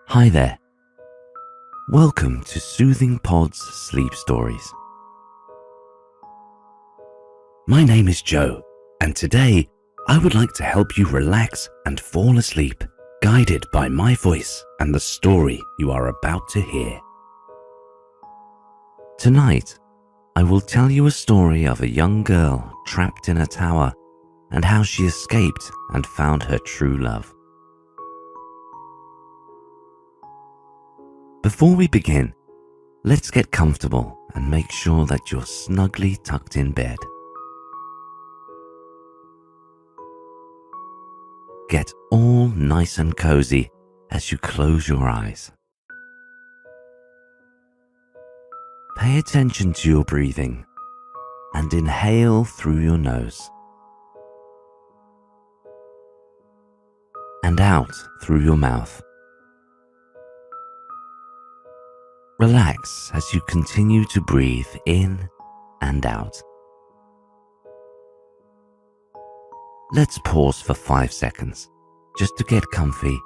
Hi there. Welcome to Soothing Pod's Sleep Stories. My name is Joe, and today I would like to help you relax and fall asleep, guided by my voice and the story you are about to hear. Tonight, I will tell you a story of a young girl trapped in a tower and how she escaped and found her true love. Before we begin, let's get comfortable and make sure that you're snugly tucked in bed. Get all nice and cozy as you close your eyes. Pay attention to your breathing and inhale through your nose and out through your mouth. Relax as you continue to breathe in and out. Let's pause for 5 seconds, just to get comfy,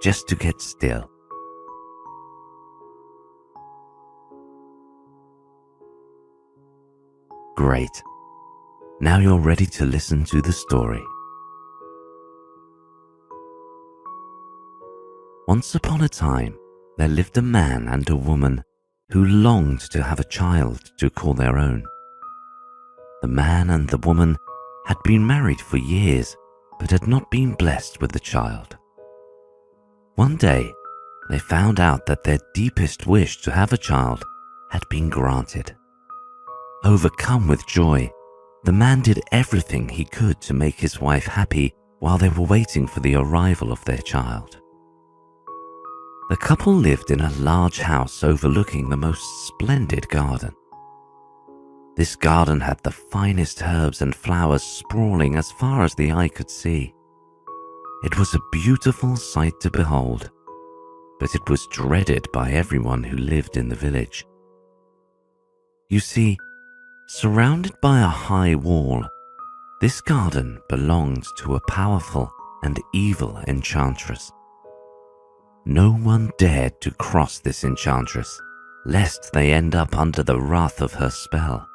just to get still. Great. Now you're ready to listen to the story. Once upon a time, there lived a man and a woman who longed to have a child to call their own. The man and the woman had been married for years, but had not been blessed with a child. One day, they found out that their deepest wish to have a child had been granted. Overcome with joy, the man did everything he could to make his wife happy while they were waiting for the arrival of their child. The couple lived in a large house overlooking the most splendid garden. This garden had the finest herbs and flowers sprawling as far as the eye could see. It was a beautiful sight to behold, but it was dreaded by everyone who lived in the village. You see, surrounded by a high wall, this garden belonged to a powerful and evil enchantress. No one dared to cross this enchantress, lest they end up under the wrath of her spell.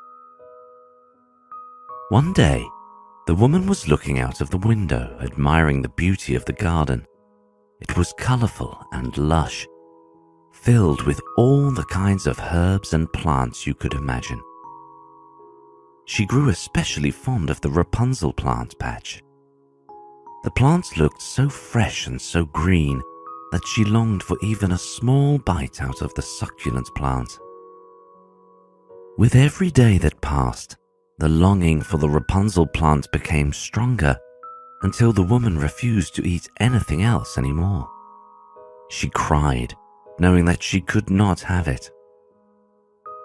One day, the woman was looking out of the window, admiring the beauty of the garden. It was colorful and lush, filled with all the kinds of herbs and plants you could imagine. She grew especially fond of the Rapunzel plant patch. The plants looked so fresh and so green that she longed for even a small bite out of the succulent plant. With every day that passed, the longing for the Rapunzel plant became stronger until the woman refused to eat anything else anymore. She cried, knowing that she could not have it.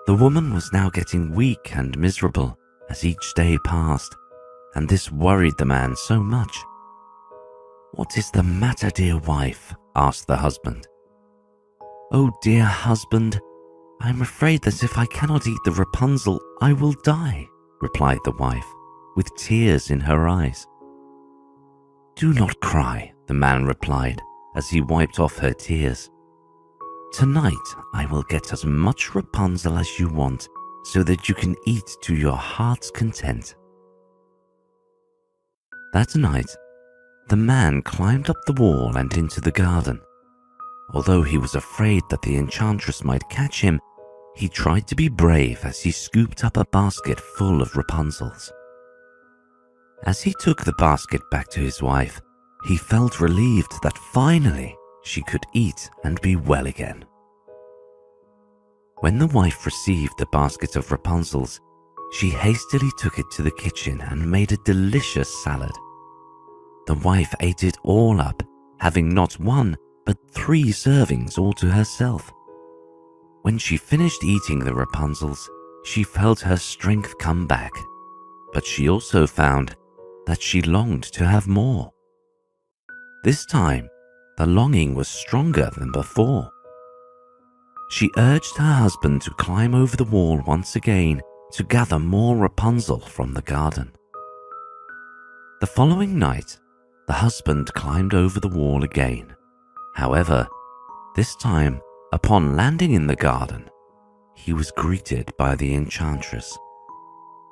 The woman was now getting weak and miserable as each day passed, and this worried the man so much. "What is the matter, dear wife?" asked the husband. "Oh, dear husband, I am afraid that if I cannot eat the Rapunzel, I will die," replied the wife, with tears in her eyes. "Do not cry," the man replied as he wiped off her tears. "Tonight I will get as much Rapunzel as you want so that you can eat to your heart's content." That night, the man climbed up the wall and into the garden. Although he was afraid that the enchantress might catch him, he tried to be brave as he scooped up a basket full of Rapunzels. As he took the basket back to his wife, he felt relieved that finally she could eat and be well again. When the wife received the basket of Rapunzels, she hastily took it to the kitchen and made a delicious salad. The wife ate it all up, having not one, but 3 servings all to herself. When she finished eating the Rapunzels, she felt her strength come back, but she also found that she longed to have more. This time, the longing was stronger than before. She urged her husband to climb over the wall once again to gather more Rapunzel from the garden. The following night, the husband climbed over the wall again. However, This time, upon landing in the garden, he was greeted by the enchantress.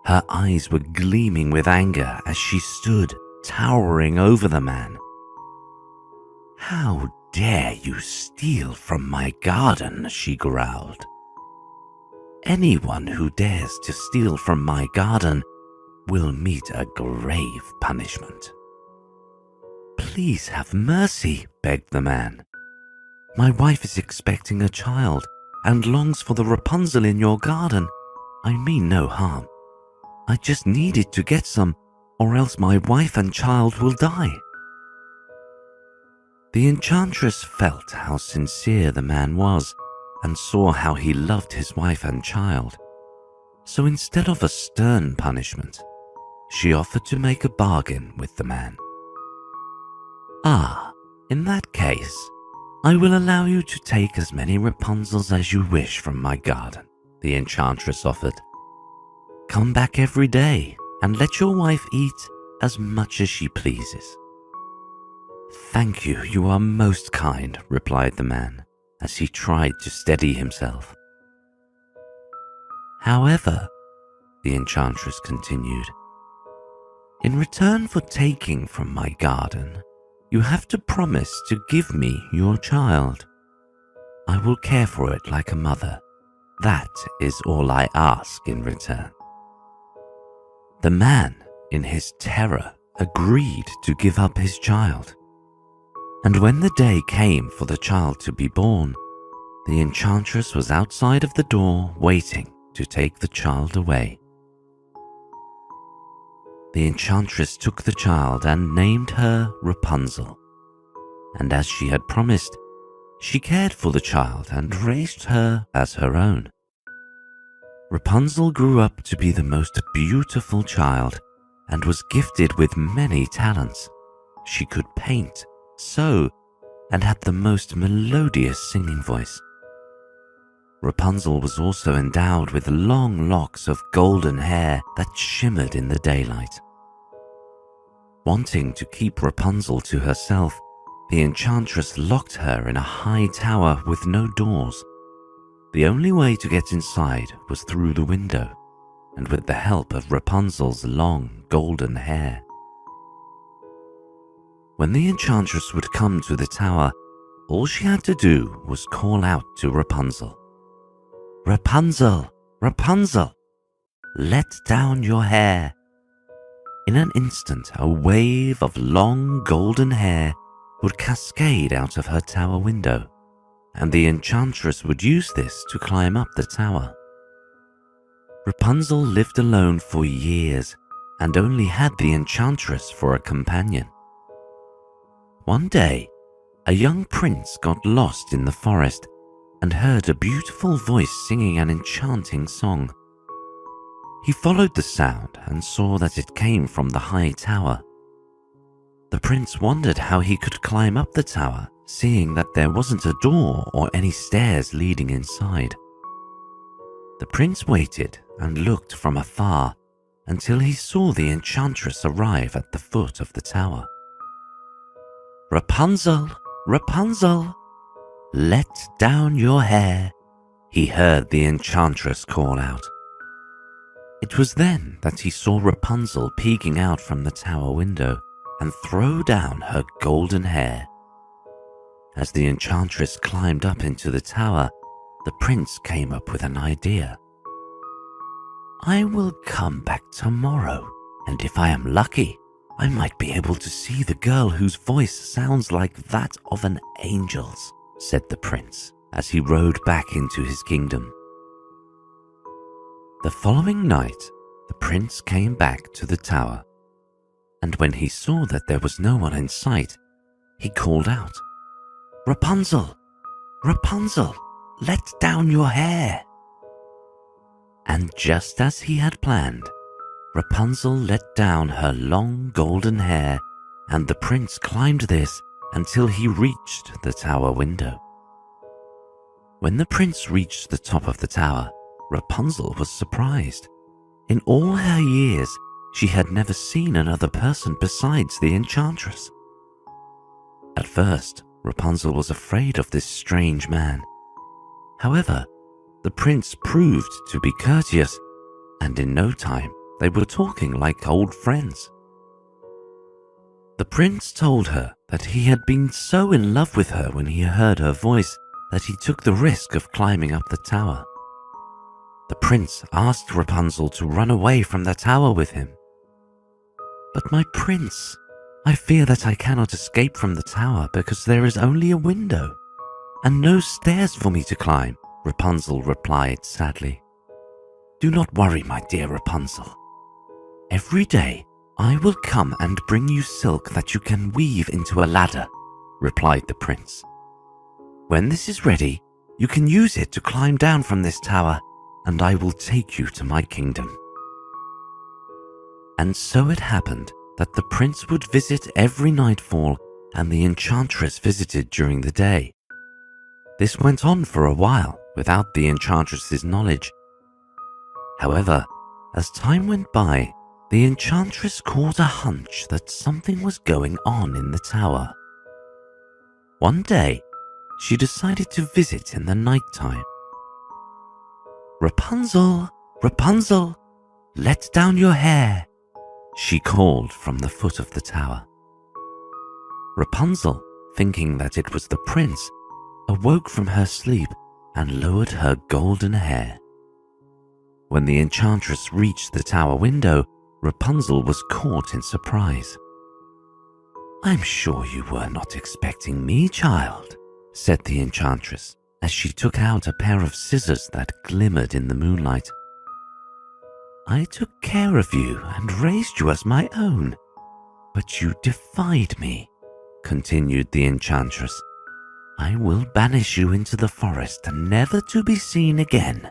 Her eyes were gleaming with anger as she stood towering over the man. "How dare you steal from my garden?" she growled. "Anyone who dares to steal from my garden will meet a grave punishment." "Please have mercy," begged the man. "My wife is expecting a child and longs for the Rapunzel in your garden. I mean no harm. I just needed to get some, or else my wife and child will die." The enchantress felt how sincere the man was and saw how he loved his wife and child. So instead of a stern punishment, she offered to make a bargain with the man. "Ah, in that case, I will allow you to take as many Rapunzels as you wish from my garden," the enchantress offered. "Come back every day and let your wife eat as much as she pleases." "Thank you, you are most kind," replied the man as he tried to steady himself. "However," the enchantress continued, "in return for taking from my garden, you have to promise to give me your child. I will care for it like a mother. That is all I ask in return." The man, in his terror, agreed to give up his child. And when the day came for the child to be born, the enchantress was outside of the door waiting to take the child away. The enchantress took the child and named her Rapunzel. And as she had promised, she cared for the child and raised her as her own. Rapunzel grew up to be the most beautiful child and was gifted with many talents. She could paint, sew, and had the most melodious singing voice. Rapunzel was also endowed with long locks of golden hair that shimmered in the daylight. Wanting to keep Rapunzel to herself, the enchantress locked her in a high tower with no doors. The only way to get inside was through the window, and with the help of Rapunzel's long golden hair. When the enchantress would come to the tower, all she had to do was call out to Rapunzel. "Rapunzel, Rapunzel, let down your hair." In an instant, a wave of long golden hair would cascade out of her tower window, and the enchantress would use this to climb up the tower. Rapunzel lived alone for years and only had the enchantress for a companion. One day, a young prince got lost in the forest and heard a beautiful voice singing an enchanting song. He followed the sound and saw that it came from the high tower. The prince wondered how he could climb up the tower, seeing that there wasn't a door or any stairs leading inside. The prince waited and looked from afar until he saw the enchantress arrive at the foot of the tower. "Rapunzel, Rapunzel, let down your hair," he heard the enchantress call out. It was then that he saw Rapunzel peeking out from the tower window and throw down her golden hair. As the enchantress climbed up into the tower, the prince came up with an idea. "I will come back tomorrow, and if I am lucky, I might be able to see the girl whose voice sounds like that of an angel's," said the prince as he rode back into his kingdom. The following night, the prince came back to the tower, and when he saw that there was no one in sight, he called out, "Rapunzel, Rapunzel, let down your hair." And just as he had planned, Rapunzel let down her long golden hair, and the prince climbed this until he reached the tower window. When the prince reached the top of the tower, Rapunzel was surprised. In all her years, she had never seen another person besides the enchantress. At first, Rapunzel was afraid of this strange man. However, the prince proved to be courteous, and in no time they were talking like old friends. The prince told her that he had been so in love with her when he heard her voice that he took the risk of climbing up the tower. The prince asked Rapunzel to run away from the tower with him. "But my prince, I fear that I cannot escape from the tower because there is only a window and no stairs for me to climb," Rapunzel replied sadly. "Do not worry, my dear Rapunzel. Every day I will come and bring you silk that you can weave into a ladder," replied the prince. "When this is ready, you can use it to climb down from this tower, and I will take you to my kingdom." And so it happened that the prince would visit every nightfall and the enchantress visited during the day. This went on for a while without the enchantress's knowledge. However, as time went by, the enchantress caught a hunch that something was going on in the tower. One day, she decided to visit in the nighttime. "Rapunzel, Rapunzel, let down your hair," she called from the foot of the tower. Rapunzel, thinking that it was the prince, awoke from her sleep and lowered her golden hair. When the enchantress reached the tower window, Rapunzel was caught in surprise. "I'm sure you were not expecting me, child," said the enchantress as she took out a pair of scissors that glimmered in the moonlight. "I took care of you and raised you as my own, but you defied me," continued the enchantress. "I will banish you into the forest and never to be seen again."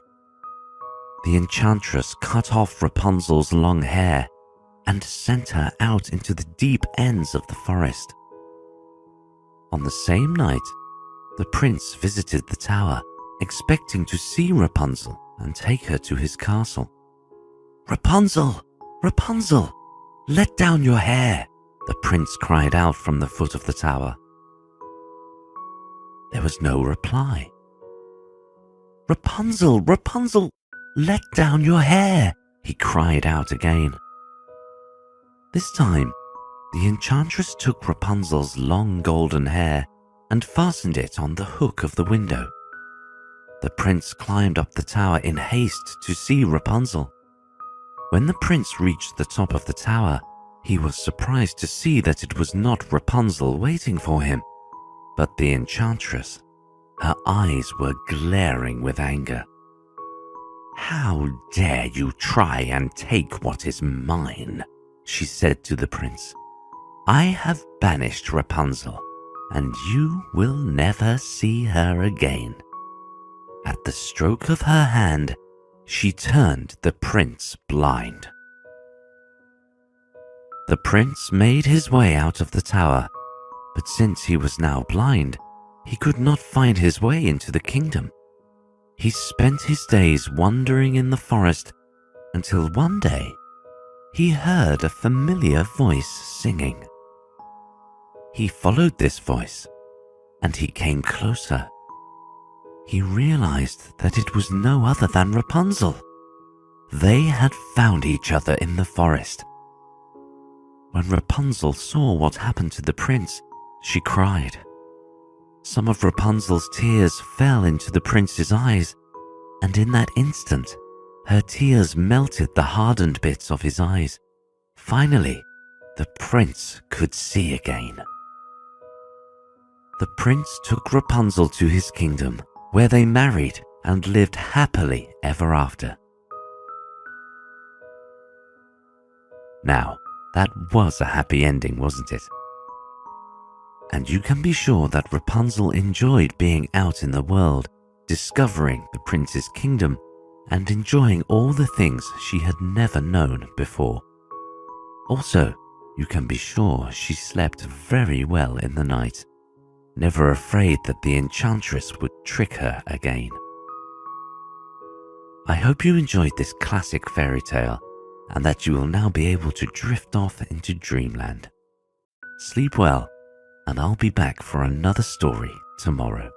The enchantress cut off Rapunzel's long hair and sent her out into the deep ends of the forest. On the same night, the prince visited the tower, expecting to see Rapunzel and take her to his castle. "Rapunzel, Rapunzel, let down your hair," the prince cried out from the foot of the tower. There was no reply. "Rapunzel, Rapunzel, let down your hair," he cried out again. This time, the enchantress took Rapunzel's long golden hair and fastened it on the hook of the window. The prince climbed up the tower in haste to see Rapunzel. When the prince reached the top of the tower, he was surprised to see that it was not Rapunzel waiting for him, but the enchantress. Her eyes were glaring with anger. "How dare you try and take what is mine?" she said to the prince. "I have banished Rapunzel, and you will never see her again." At the stroke of her hand, she turned the prince blind. The prince made his way out of the tower, but since he was now blind, he could not find his way into the kingdom. He spent his days wandering in the forest until one day he heard a familiar voice singing. He followed this voice and he came closer. He realized that it was no other than Rapunzel. They had found each other in the forest. When Rapunzel saw what happened to the prince, she cried. Some of Rapunzel's tears fell into the prince's eyes, and in that instant, her tears melted the hardened bits of his eyes. Finally, the prince could see again. The prince took Rapunzel to his kingdom, where they married and lived happily ever after. Now, that was a happy ending, wasn't it? And you can be sure that Rapunzel enjoyed being out in the world, discovering the prince's kingdom, and enjoying all the things she had never known before. Also, you can be sure she slept very well in the night, never afraid that the enchantress would trick her again. I hope you enjoyed this classic fairy tale, and that you will now be able to drift off into dreamland. Sleep well, and I'll be back for another story tomorrow.